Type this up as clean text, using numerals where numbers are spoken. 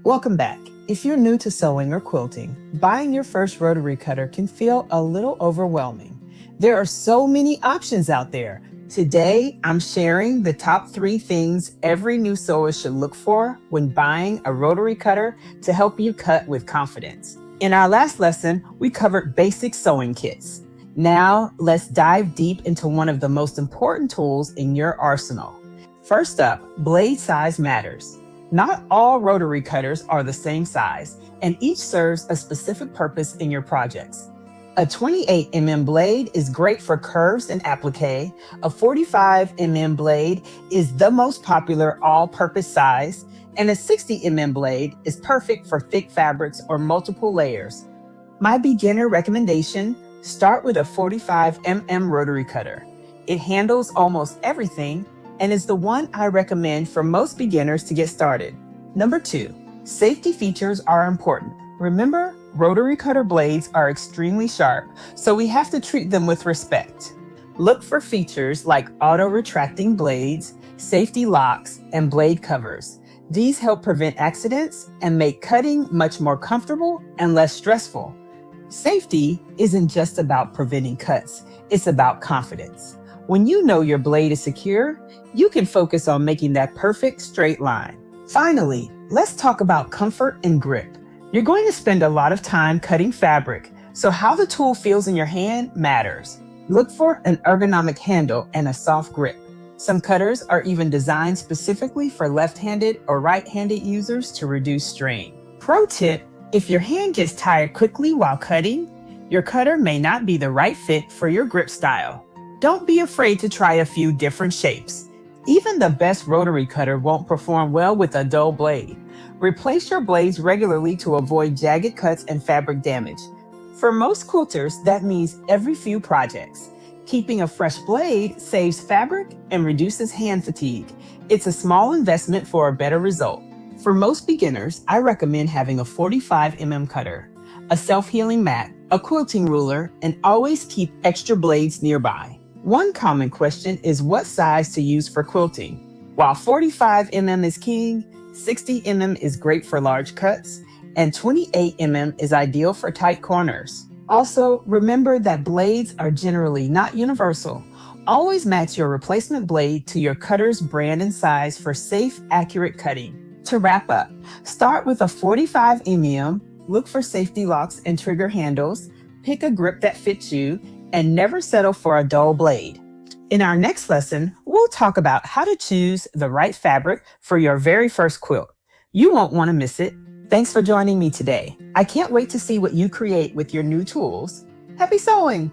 Welcome back. If you're new to sewing or quilting, buying your first rotary cutter can feel a little overwhelming. There are so many options out there. Today, I'm sharing the top 3 things every new sewer should look for when buying a rotary cutter to help you cut with confidence. In our last lesson, we covered basic sewing kits. Now, let's dive deep into one of the most important tools in your arsenal. First up, blade size matters. Not all rotary cutters are the same size, and each serves a specific purpose in your projects. A 28 mm blade is great for curves and applique. A 45 mm blade is the most popular all-purpose size, and a 60 mm blade is perfect for thick fabrics or multiple layers. My beginner recommendation: start with a 45 mm rotary cutter. It handles almost everything and is the one I recommend for most beginners to get started. Number 2, safety features are important. Remember, rotary cutter blades are extremely sharp, so we have to treat them with respect. Look for features like auto-retracting blades, safety locks, and blade covers. These help prevent accidents and make cutting much more comfortable and less stressful. Safety isn't just about preventing cuts, it's about confidence. When you know your blade is secure, you can focus on making that perfect straight line. Finally, let's talk about comfort and grip. You're going to spend a lot of time cutting fabric, so how the tool feels in your hand matters. Look for an ergonomic handle and a soft grip. Some cutters are even designed specifically for left-handed or right-handed users to reduce strain. Pro tip: if your hand gets tired quickly while cutting, your cutter may not be the right fit for your grip style. Don't be afraid to try a few different shapes. Even the best rotary cutter won't perform well with a dull blade. Replace your blades regularly to avoid jagged cuts and fabric damage. For most quilters, that means every few projects. Keeping a fresh blade saves fabric and reduces hand fatigue. It's a small investment for a better result. For most beginners, I recommend having a 45 mm cutter, a self-healing mat, a quilting ruler, and always keep extra blades nearby. One common question is what size to use for quilting. While 45 mm is king, 60 mm is great for large cuts, and 28 mm is ideal for tight corners. Also, remember that blades are generally not universal. Always match your replacement blade to your cutter's brand and size for safe, accurate cutting. To wrap up, start with a 45 mm, look for safety locks and trigger handles, pick a grip that fits you, and never settle for a dull blade. In our next lesson, we'll talk about how to choose the right fabric for your very first quilt. You won't want to miss it. Thanks for joining me today. I can't wait to see what you create with your new tools. Happy sewing!